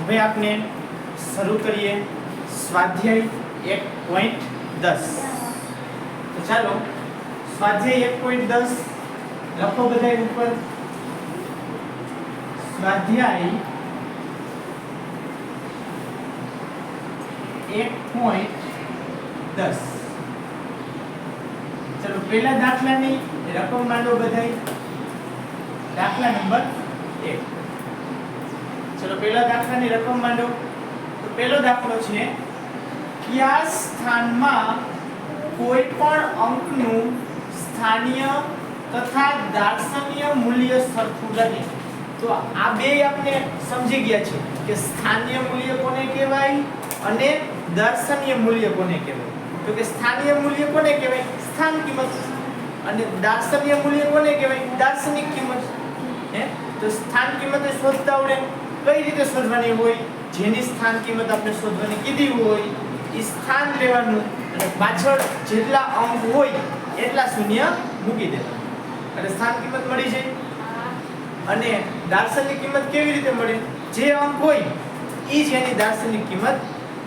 હવે આપણે શરૂ કરીએ સ્વાધ્યાય 1.10. તો ચાલો સ્વાધ્યાય 1.10 લખો બધાય ઉપર. સ્વાધ્યાય 1.10. ચલો પહેલા દાખલાની રકમ માંડો બધાય. દાખલા નંબર 1. ચલો પહેલા દાખલાની રકમ માંડો. તો પહેલો દાખલો છે કયા સ્થાનમાં કોઈ પણ અંકનું સ્થાનીય તથા દાર્શનિક મૂલ્ય સરખું રહે. તો આ બે આપણે સમજી ગયા છે કે સ્થાનીય મૂલ્ય કોને કહેવાય અને દાર્શનિક મૂલ્ય કોને કહેવાય. તો કે સ્થાનીય મૂલ્ય કોને કહેવાય? સ્થાન કિંમત. અને દાર્શનિક મૂલ્ય કોને કહેવાય? દાર્શનિક કિંમત. તો સ્થાન કિંમત શોધતા આવડે. કઈ રીતે શોધવાની હોય? જેની સ્થાન કિંમત આપણે શોધવાની કીધી હોય એ સ્થાન લેવાનું અને પાછળ જેટલા અંક હોય એટલા શૂન્ય મૂકી દેવાના એટલે સ્થાન કિંમત મળી જાય. અને દાર્શનિક કિંમત કેવી રીતે મળે? જે અંક હોય એ જ એની દાર્શનિક કિંમત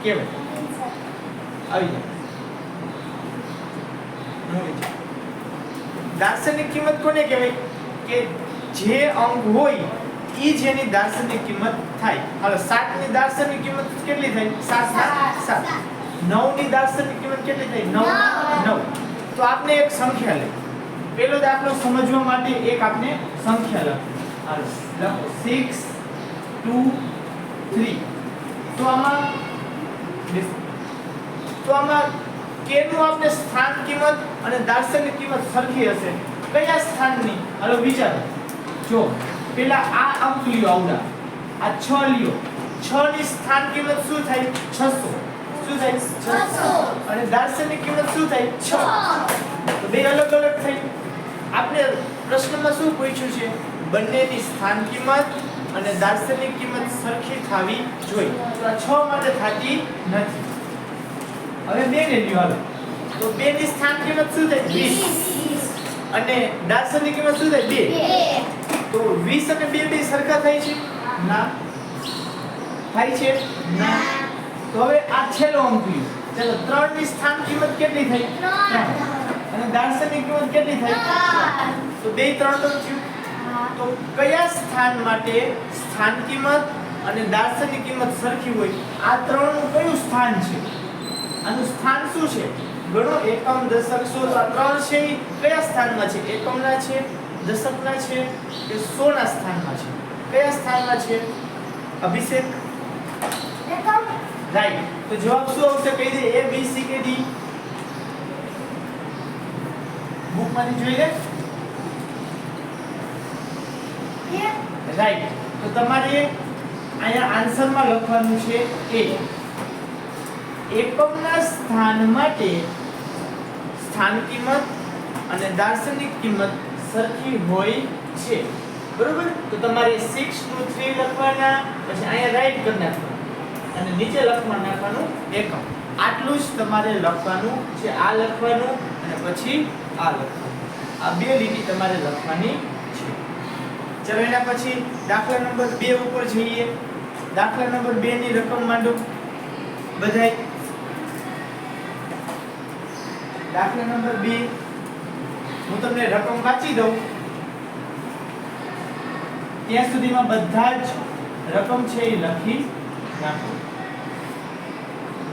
કહેવાય. આવી જાય. દાર્શનિક કિંમત કોને કહેવાય? કે જે અંક હોય ઈ જેની દાર્શનિક કિંમત થાય. હવે 7 ની દાર્શનિક કિંમત કેટલી થાય? 7 9 ની દાર્શનિક કિંમત કેટલી થાય? 9. તો આપણે એક સંખ્યા લે. પહેલો દાખલો સમજવા માટે એક આપણે સંખ્યા લખો. લખો 6 2 3. તો આમાં કેનું આપણે સ્થાન કિંમત અને દાર્શનિક કિંમત સરખી હશે? કયા સ્થાનની? હાલો વિચારો. જો પેલા આ અંક લ્યો આવડા. આ 6 લ્યો. 6 ની સ્થાન કિંમત શું થાય? 600. શું થાય? 600. અને દાર્શનિક કિંમત શું થાય? 6. તો બે અલગ અલગ થઈ. આપણે પ્રશ્નમાં શું પૂછ્યું છે? બંનેની સ્થાન કિંમત અને દાર્શનિક કિંમત સરખી થવી જોઈએ. તો આ 6 માટે થતી નથી. હવે 2 ને લ્યો હાલો. તો 2 ની સ્થાન કિંમત શું થાય? 20. અને દાર્શનિક કિંમત શું થાય? 2. તો 20 અને 2 સરખા થાય છે? ના. થાય છે? ના. તો હવે આ છેલ્લો અંક લ્યો. ચાલો 3 ની સ્થાન કિંમત કેટલી થઈ? 3. અને દાર્શનિક કિંમત કેટલી થઈ? 4. તો 2 3 તો થયું. તો કયા સ્થાન માટે સ્થાન કિંમત અને દાર્શનિક કિંમત સરખી હોય? આ ત્રણનું કયું સ્થાન છે? આનું સ્થાન શું છે? ગણો. એકમ દશક સો. તો આ ત્રણ છે એ કયા સ્થાનમાં છે? એકમના છે, દશકના છે કે સોના સ્થાનમાં છે? કયા સ્થાનમાં છે? અભિષેક એકમ. રાઈટ. તો જવાબ શું આવશે? કહી દે. A B C કે D? બુકમાંથી જોઈ લે. રાઈટ. તો તમારે અહીંયા આન્સરમાં લખવાનું છે A. એકમના સ્થાન માટે સ્થાન કિંમત અને દાર્શનિક કિંમત સરખી હોય છે. બરોબર? તો તમારે 6 2 3 લખવાના, પછી અહીંયા રાઈટ કરી નાખવાનું અને નીચે લખવા નાખવાનું એકમ. આટલું જ તમારે લખવાનું છે. આ લખવાનું અને પછી આ લખવાનું. આ બે લીટી તમારે લખવાની છે. ચલો એના પછી દાખલા નંબર 2 ઉપર જઈએ. દાખલા નંબર 2 ની રકમ માંડો બધાય. દાખલા નંબર 2 હું તમને રકમ વાંચી દઉં ત્યાં સુધીમાં બધા જ રકમ છે એ લખી નાખો.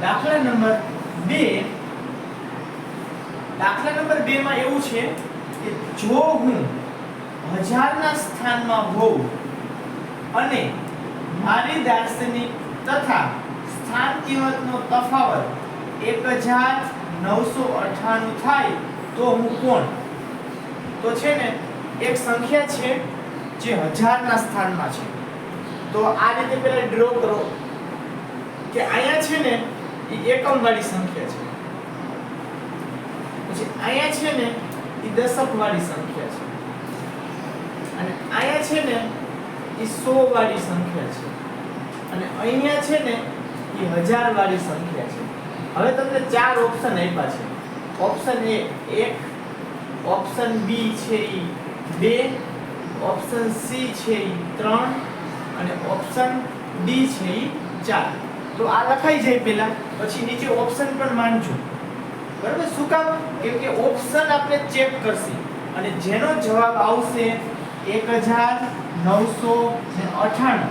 દાખલા નંબર 2. દાખલા નંબર 2 માં એવું છે કે જો હું 1000 ના સ્થાનમાં હોઉં અને મારી દાર્શનિક તથા સ્થાન કિંમતનો તફાવત 1998 થાય તો હું કોણ? તો છે ને એક સંખ્યા છે જે 1000 ના સ્થાનમાં છે. તો આ રીતે પહેલા ડ્રો કરો કે અહીંયા છે ને એ એકમ વાળી સંખ્યા છે, પછી અહીંયા છે ને એ દશક વાળી સંખ્યા છે, અને અહીંયા છે ને એ 100 વાળી સંખ્યા છે, અને અહીંયા છે ને એ 1000 વાળી સંખ્યા છે. હવે તમને 4 ઓપ્શન આપ્યા છે. ઓપ્શન A 1, ઓપ્શન B છે એ 2, ઓપ્શન C છે એ 3 અને ઓપ્શન ડી છે ઈ 4. તો આ લખાઈ જાય પહેલા, પછી નીચે ઓપ્શન પણ માનજો. બરાબર? શું કામ? કેમ કે ઓપ્શન આપણે ચેક કરશી અને જેનો જવાબ આવશે 1998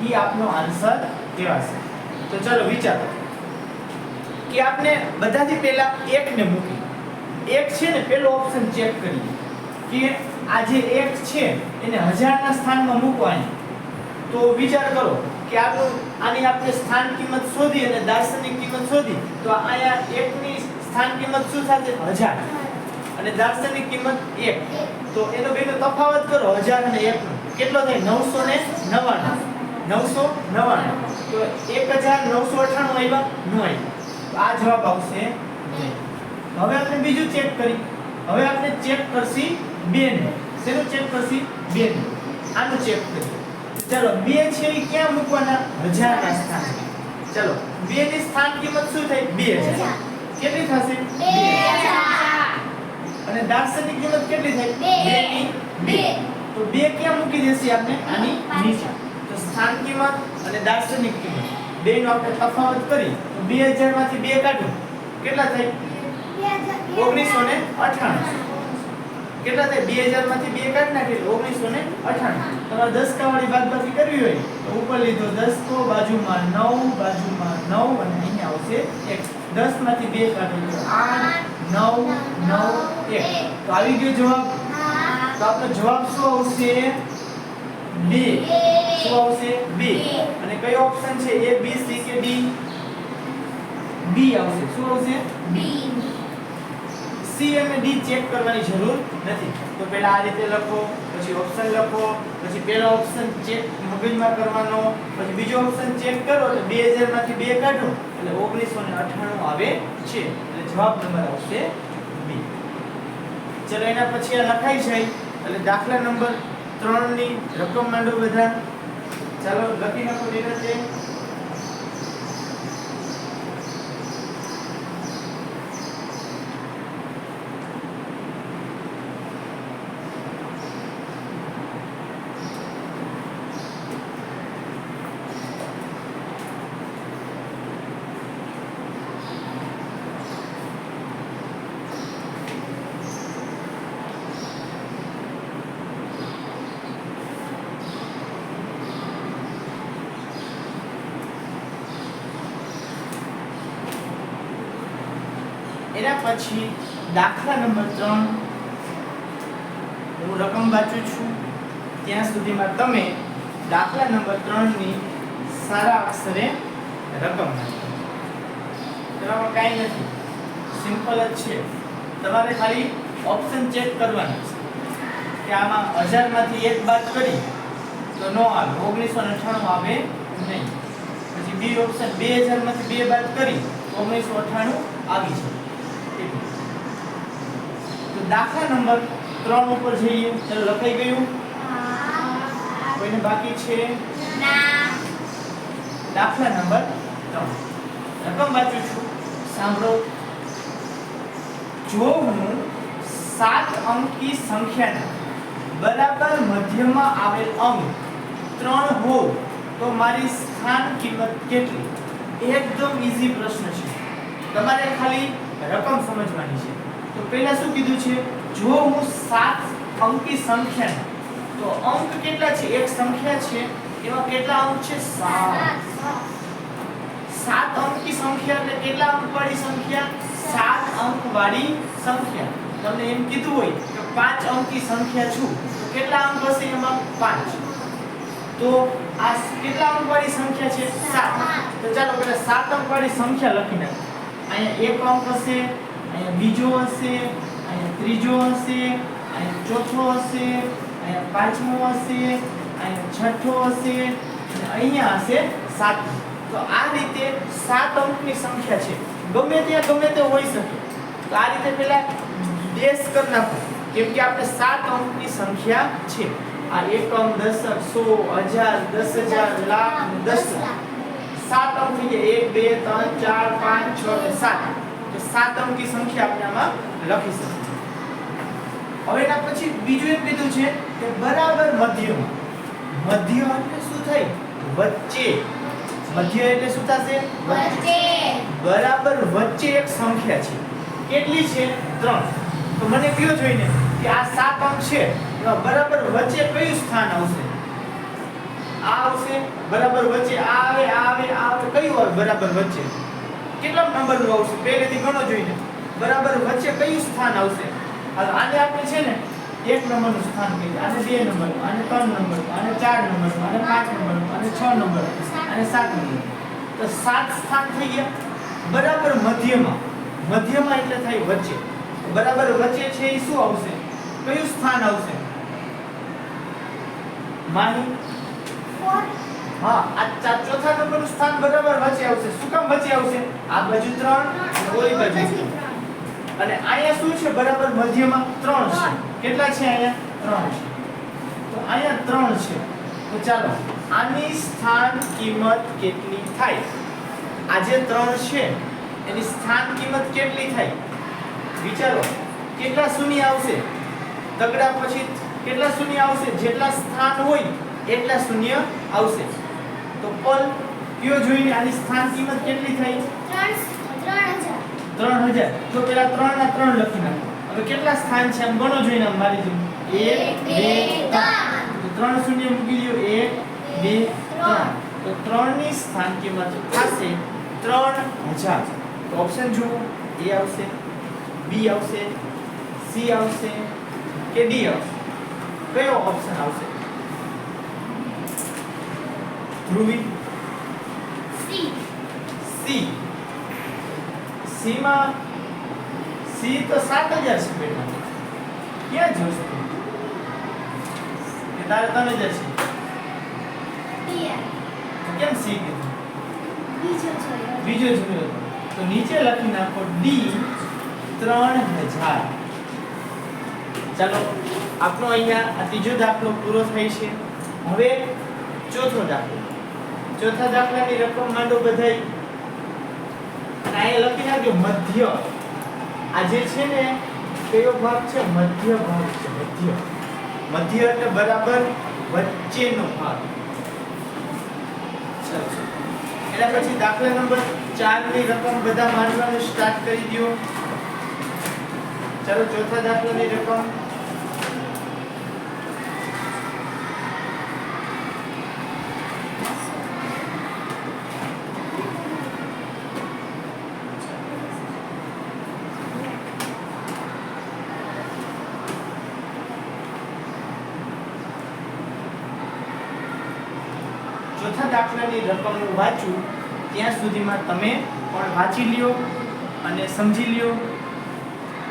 ઈ આપનો આન્સર કહેવાશે. તો ચલો વિચારો કે આપણે બધાથી પહેલા 1 ને મૂકી. 1 છે ને પહેલો ઓપ્શન ચેક કરીએ કે આ જે 1 છે એને 1000 ના સ્થાનમાં મૂકવાની. તો વિચાર કરો કે આની આપણે સ્થાન કિંમત શોધી અને દાર્શનિક કિંમત શોધી. તો અહીંયા 1 ની સ્થાન કિંમત શું થશે? 1000 અને દાર્શનિક કિંમત 1. તો એનો બેનો તફાવત કરો 1000 અને 1 નો. કેટલો થાય? 999. 999. તો 1998 આવ્યા? ન આવ્યા. તો આ જવાબ આવશે નહીં. હવે આપણે બીજું ચેક કરી. હવે આપણે ચેક કરશી 2 ને. શેનું ચેક કરશી? 2 ને. આનું ચેક કરીએ. ચલો 2 છે એ ક્યાં મૂકવાના? 1000 ના સ્થાને. ચલો 2 ની સ્થાન કિંમત શું થાય? 2000. કેટલી થશે? 2000. અને દાર્શનિક કિંમત કેટલી થાય? 2 ની 2. તો 2 ક્યાં મૂકી દેસી આપણે? આની નીચે. તો સ્થાન કિંમત અને દાર્શનિક કિંમત બેનો આપણે તફાવત કરી તો 2000 માંથી 2 કાઢો. કેટલા થાય? 1998. કેટલા થાય? 2000 માંથી 2 કાઢ નાખીએ 1998. તમારે 10 વાળી બાદબાકી કરવી હોય તો ઉપર લીધો 10 કો, બાજુમાં 9, બાજુમાં 9 અને અહીંયા આવશે 1. 10 માંથી 2 કાઢો તો 8, 9, 9, 1. તો આવી ગયો જવાબ. તો આપણો જવાબ શું આવશે? 2. શું આવશે? 2. અને કયો ઓપ્શન છે? A B C કે D? B આવશે. શું આવશે? B. C અને D ચેક કરવાની જરૂર નથી. તો પહેલા આ રીતે લખો, પછી ઓપ્શન લખો, પછી પહેલો ઓપ્શન ચેક મગજમાં કરવાનો, પછી બીજો ઓપ્શન ચેક કરો તો 2000 માંથી 2 કાઢો એટલે 1998 આવે છે. એટલે જવાબ નંબર આવશે B. ચલો એના પછી આ લખાઈ જાય એટલે દાખલા નંબર 3 ની રકમ માંડો બધા. ચાલો લખી નાખો નિરાંતે. એના પછી દાખલા નંબર 3 હું રકમ વાંચું છું ત્યાં સુધીમાં તમે દાખલા નંબર 3 ની સારા અક્ષરે રકમ વાંચો. તેમાં કાંઈ નથી, સિમ્પલ જ છે. તમારે ખાલી ઓપ્શન ચેક કરવાના છે કે આમાં 1000 માંથી 1 બાદ કરી તો નો આવે, 1998 આવે નહીં. પછી બી ઓપ્શન 2000 માંથી 2 બાદ કરી 1998 આવી છે. તો દાખલા નંબર 3 ઉપર જઈએ. ચલો લખાઈ ગયું? કોઈને બાકી છે? ના. દાખલા નંબર 3 રકમ વાંચું છું, સાંભળો. જો હું 7 અંકી સંખ્યાના બરાબર મધ્યમાં આવેલ અંક 3 હોય તો મારી સ્થાન કિંમત કેટલી? એકદમ ઈઝી પ્રશ્ન છે. તમારે ખાલી રકમ સમજવાની છે. તો પહેલા શું કીધું છે? જો હું 7 અંકી સંખ્યાના, તો અંક કેટલા છે? એક સંખ્યા છે એમાં કેટલા અંક છે? 7. 7 અંકી સંખ્યા એટલે કેટલા અંક વાળી સંખ્યા? 7 અંક વાળી સંખ્યા. તમને એમ કીધું હોય કે 5 અંકી સંખ્યા છું તો કેટલા અંક હશે એમાં? 5. તો આ કેટલા અંક વાળી સંખ્યા છે? 7. તો ચાલો પહેલા 7 અંક વાળી સંખ્યા લખી નાખો. અહીંયા એક અંક હશે, અહીંયા બીજો હશે, અહીંયા ત્રીજો હશે, અહીંયા ચોથો હશે, અહીંયા પાંચમો હશે, અહીંયા છઠ્ઠો હશે અને અહીંયા હશે 7. તો આ રીતે 7 અંકની સંખ્યા છે. ગમે ત્યાં ગમે તે હોઈ શકે. તો આ રીતે પહેલા ડેશ કરી નાખો કેમ કે આપણે 7 અંકની સંખ્યા છે. આ એકમ, દશક, 100, 1000, 10000, લાખ, 10 લાખ. 7 અંક થઈ ગયા. 1 2 3 4 5 6 અને 7. તો 7 અંકી સંખ્યા આપણે આમાં લખી શકીએ. હવે એના પછી બીજું એક કીધું છે કે બરાબર મધ્યમાં. મધ્ય એટલે શું થાય? વચ્ચે. મધ્ય એટલે શું થશે? વચ્ચે. બરાબર વચ્ચે એક સંખ્યા છે. કેટલી છે? 3. તો મને કયો જોઈને કે આ 7 અંક છે એમાં બરાબર વચ્ચે કયું સ્થાન આવશે? આ આવશે બરાબર વચ્ચે, આ આવે, આ આવે, આ આવે, કયું આવે બરાબર વચ્ચે? કેટલા નંબરનું આવશે? પહેલેથી ગણો જોઈને. બરાબર વચ્ચે કયું સ્થાન આવશે? હાલ આને આપણે છે ને 1 નંબરનું સ્થાન કહીએ, આને 2 નંબરનું, આને 3 નંબરનું, આને 4 નંબરનું, આને 5 નંબરનું, આને 6 નંબરનું, આને 7 નંબરનું. તો 7 સ્થાન થઈ ગયા. બરાબર મધ્યમાં. મધ્યમાં એટલે થાય વચ્ચે. બરાબર વચ્ચે છે એ શું આવશે? કયું સ્થાન આવશે? માહી? 4. હા, આ ચોથા નંબરનું સ્થાન બરાબર વચ્ચે આવશે. શું કામ વચ્ચે આવશે? આ બાજુ 3 અને ઓલી બાજુ 3. અને અહીંયા શું છે? બરાબર મધ્યમાં 3 છે. કેટલા છે અહીંયા? 3 છે. તો અહીંયા 3 છે. તો ચાલો આની સ્થાન કિંમત કેટલી થાય? આ જે 3 છે એની સ્થાન કિંમત કેટલી થાય? વિચારો. કેટલા શૂન્ય આવશે? તગડા પછી કેટલા શૂન્ય આવશે? જેટલા સ્થાન હોય એટલા શૂન્ય આવશે. તો પલ કયો જોઈને આની સ્થાન કિંમત કેટલી થઈ? 3000. 3000. તો પેલા 3 ના 3 લખી નાખો. હવે કેટલા સ્થાન છે આમ ગણો જોઈને આમ મારી જેમ. 1 2 3. તો 3 શૂન્ય મૂકી દો. 1 2 3. તો 3 ની સ્થાન કિંમત થશે 3000. તો ઓપ્શન જુઓ. A આવશે, B આવશે, C આવશે કે D આવશે? કયો ઓપ્શન આવશે? ધ્રુવી? C. C માં C તો 7000 છે બેટા. ક્યાં જોશે તું? કે તારે 3000 છે? તો કેમ C કીધું? બીજો જોયો તો નીચે લખી નાખો D 3000. ચાલો આપણો અહીંયા આ ત્રીજો દાખલો પૂરો થાય છે. હવે ચોથો દાખલો. ચોથા દાખલાની રકમ માંડો બધાય. અને અહીંયા લખી નાખજો મધ્ય. આ જે છે ને કયો ભાગ છે? મધ્ય ભાગ છે. મધ્ય. મધ્ય એટલે બરાબર વચ્ચેનો ભાગ. ચાલો એના પછી દાખલા નંબર 4 ની રકમ બધા માંડવાનું સ્ટાર્ટ કરી દો. ચાલો ચોથા દાખલાની રકમ. ચોથા દાખલાની રકમ હું વાંચું ત્યાં સુધીમાં તમે પણ વાંચી લ્યો અને સમજી લ્યો.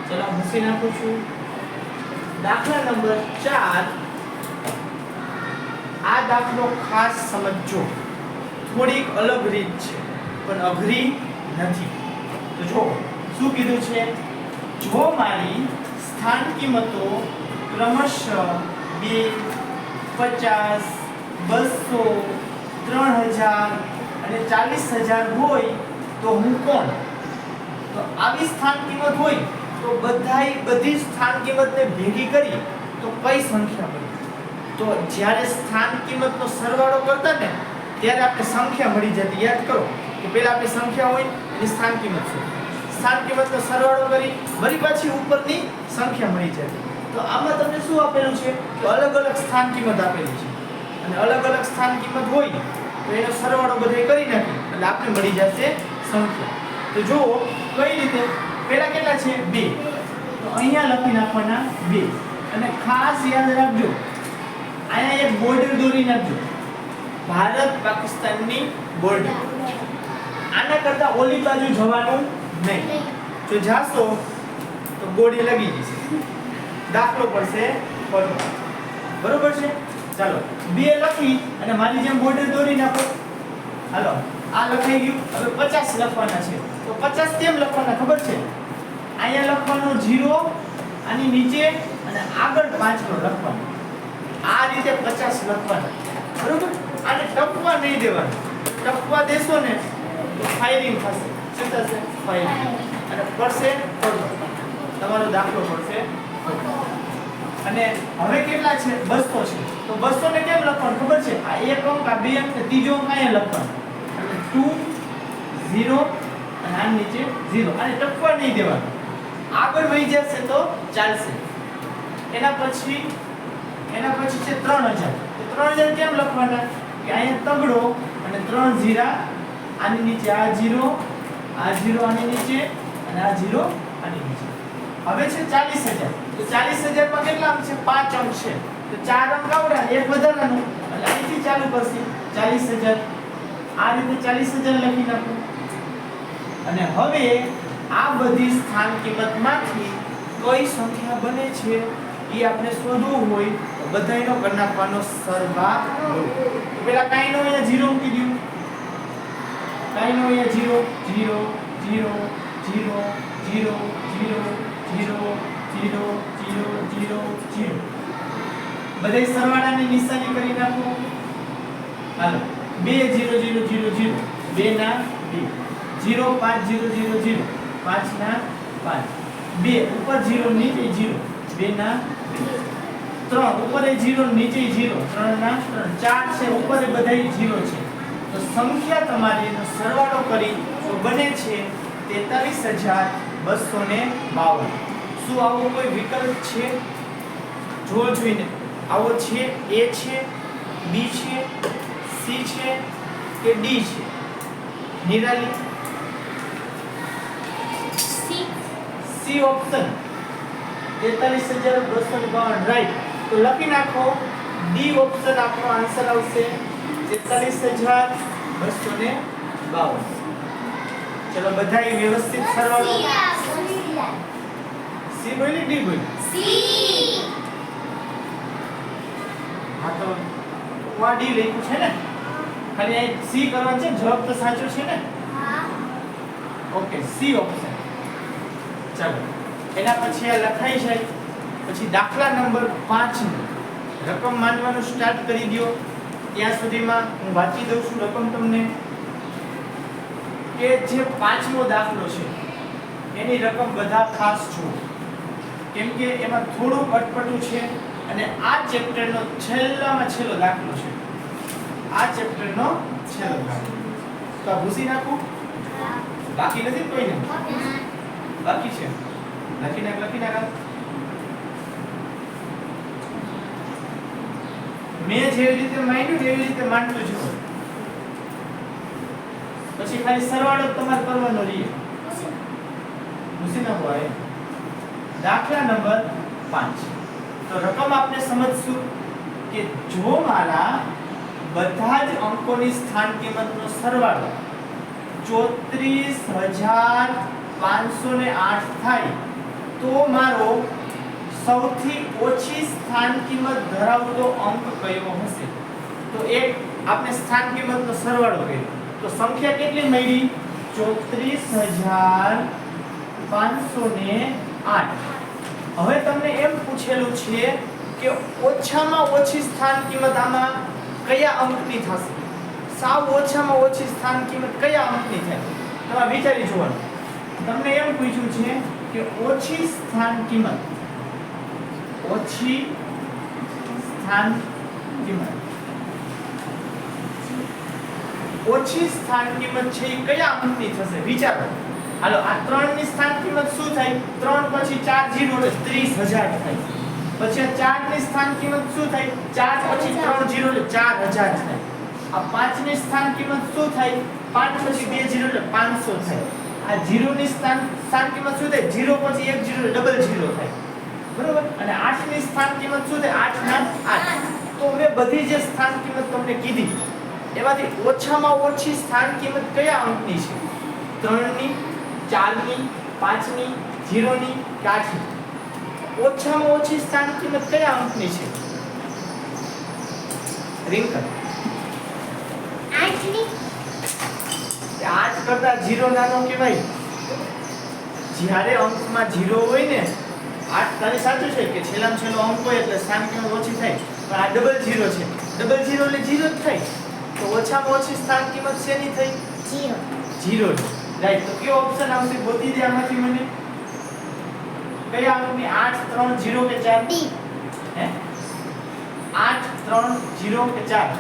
ચલો મૂકી નાખું છું. દાખલા નંબર 4. આ દાખલો ખાસ સમજજો. થોડીક અલગ રીત છે પણ અઘરી નથી. તો જો શું કીધું છે? જો મારી સ્થાન કિંમતો ક્રમશઃ 2 50 200 3000 અને 40000 હોય તો હું કોણ? તો આવી સ્થાન કિંમત હોય તો બધી સ્થાન કિંમતને ભેગી કરી તો કઈ સંખ્યા મળે? તો જ્યારે સ્થાન કિંમતનો સરવાળો કરતા ને ત્યારે આપણે સંખ્યા મળી જતી. યાદ કરો કે પહેલા આપણી સંખ્યા હોય એની સ્થાન કિંમત છે. સ્થાન કિંમતનો સરવાળો કરી વળી પાછી ઉપરની સંખ્યા મળી જતી. તો આમાં તમને શું આપેલું છે? કે અલગ અલગ સ્થાન કિંમત આપેલી છે અને અલગ અલગ સ્થાન કિંમત હોય તો એનો સરવાળો બધે કરી નાખી એટલે આપણે મળી જશે સંખ્યા. તો જુઓ કઈ રીતે. પહેલા કેટલા છે? 2. તો અહીંયા લખી નાખવાના 2. અને ખાસ યાદ રાખજો અહીંયા એક બોર્ડર દોરી નાખજો. ભારત પાકિસ્તાનની બોર્ડર. આના કરતા ઓલી બાજુ જવાનું નહીં. જો જાશો તો ગોળી લાગી જશે. દાખલો પડશે ખોટો. બરોબર છે? ચાલો 2 લખી અને મારી જેમ બોર્ડર દોરી નાખો. હાલો આ લખાઈ ગયું. હવે 50 લખવાના છે. તો 50 કેમ લખવાના ખબર છે? અહીંયા લખવાનો 0 આની નીચે અને આગળ 5 લખવાનો. આ રીતે 50 લખવાના. બરોબર? આને ટપવા નહીં દેવાનું. ટપવા દેશો ને તો ફાયરિંગ થશે. શું થશે? ફાયરિંગ. અને પડશે ખોટો. તમારો દાખલો પડશે ખોટો. અને હવે કેટલા છે 200 છે તો 200 ને કેમ લખવાનું ખબર છે આ એક અંક આ બે અંક ને ત્રીજો અંક અહીંયા લખવાનો એટલે 2 0 અને આ નીચે 0 આને ટપવા નહીં દેવાનું આગળ વહી જશે તો ચાલશે એના પછી છે 3000 તો 3000 કેમ લખવાના કે અહીંયા તગડો અને 3 0 આની નીચે આ 0 આની નીચે અને આ 0 આની નીચે હવે છે 40000 તો 40000 માં કેટલા અંક છે 5 અંક છે તો 4 અંક આવડા એક વધારાનું એટલે અહીંથી ચાલુ કરશે 40000 આ રીતે 40000 લખી નાખો અને હવે આ બધી સ્થાન કિંમતમાંથી કઈ સંખ્યા બને છે એ આપણે શોધવું હોય તો બધાયનો કરી નાખવાનો સરવાળો તો પેલા કાઈનો અહીંયા 0 મૂકી દઉં કાઈનો અહીંયા 0 0 0 0 0 0 0 0 0 0 બધાય સરવાળાની નિશાની કરી નાખો હાલો 2 0 0 0 0 2 ના 2 0 5 0 0 0 5 ના 5 2 ઉપર 0 નીચે 0 2 ના 3 ઉપર 0 નીચે 0 3 ના 3 4 છે ઉપર બધાય 0 છે તો સંખ્યા તમારી એનો સરવાળો કરી તો બને છે 43252 શું આવો કોઈ વિકલ્પ છે જો જોઈને આવો છે A છે B છે C છે કે D છે નિરાલી C ઓપ્શન 43252 રાઈટ તો લખી નાખો D ઓપ્શન આપણો આન્સર આવશે 43252 ચલો બધાય વ્યવસ્થિત સરવાળો C બોલી D બોલી હા તો આ D લખ્યું છે ને ખાલી આ C કરવાનું છે જવાબ તો સાચો છે ને ઓકે C ઓપ્શન ચાલો એના પછી આ લખાઈ છે પછી દાખલા નંબર 5 નો રકમ માનવાનું સ્ટાર્ટ કરી દો ત્યાં સુધીમાં હું વાંચી દઉં છું રકમ તમને કે જે 5મો દાખલો છે એની રકમ બધા ખાસ જુઓ કેમ કે એમાં થોડું અટપટું છે અને આ ચેપ્ટરનો છેલ્લામાં છેલ્લો દાખલો છે આ ચેપ્ટરનો છેલ્લો દાખલો તો આ ભૂસી નાખું બાકી નથી કોઈને બાકી છે લખી નાખ મેં જેવી રીતે માંડ્યું એવી રીતે માંડતું જ હોય પછી ખાલી સરવાળો તમારે કરવાનો રહે ભૂસી નાખો આ દાખલા નંબર 5 તો રકમ આપણે સમજશું કે જો મારા બધા જ અંકોની સ્થાન કિંમતનો સરવાળો 34508 થાય તો મારો સૌથી ઓછી સ્થાન કિંમત ધરાવતો અંક કયો હશે તો એક આપણે સ્થાન કિંમતનો સરવાળો કર્યો તો સંખ્યા કેટલી મળી 34508 હવે તમને એમ પૂછેલું છે કે ઓછામાં ઓછી સ્થાન કિંમત આમાં કયા અંકની થશે સાવ ઓછામાં ઓછી સ્થાન કિંમત કયા અંકની થાય તમારે વિચારી જોવાનું તમને એમ પૂછ્યું છે કે ઓછી સ્થાન કિંમત છે એ કયા અંકની થશે વિચારો હાલો આ 3 ની સ્થાન કિંમત શું થાય 3 પછી 4 0 એટલે 30000 થાય પછી આ 4 ની સ્થાન કિંમત શું થાય 4 પછી 3 0 એટલે 4000 થાય આ 5 ની સ્થાન કિંમત શું થાય 5 પછી 2 0 એટલે 500 થાય આ 0 ની સ્થાન કિંમત શું થાય 0 પછી 1 0 એટલે ડબલ 0 થાય બરોબર અને 8 ની સ્થાન કિંમત શું થાય 8 ના 8 તો મેં બધી જે સ્થાન કિંમત તમને કીધી એમાંથી ઓછામાં ઓછી સ્થાન કિંમત કયા અંકની છે 3 ની 4 ની 5 ની 0 ની કે 8 ની ઓછામાં ઓછી સ્થાન કિંમત કયા અંકની છે રિંકલ 8 ની 8 કરતા 0 નાનો કહેવાય જ્યારે અંકમાં 0 હોય ને 8 તારી સાચું છે કે છેલ્લામાં છેલ્લો અંક હોય એટલે સ્થાન કિંમત ઓછી થાય પણ આ ડબલ 0 છે ડબલ 0 એટલે 0 જ થાય તો ઓછામાં ઓછી સ્થાન કિંમત શેની થઈ 0 રાઈટ તો કયો ઓપ્શન આવશે ગોતી દે આમાંથી મને કયા અંકની 8 3 0 કે 4 D હે 8 3 0 કે 4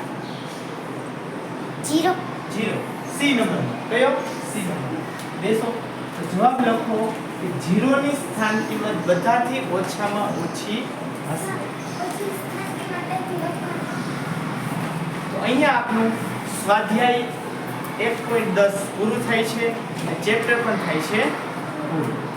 0 0 સી નંબર કયો સી નંબર બેસો તો જવાબ લખો કે 0 ની સ્થાન કિંમત બધાથી ઓછામાં ઓછી હશે પછી સ્થાન કિંમત તો અહીંયા આપનું સ્વાધ્યાય 1.10 પૂરું થાય છે અને ચેપ્ટર પણ થાય છે પૂરું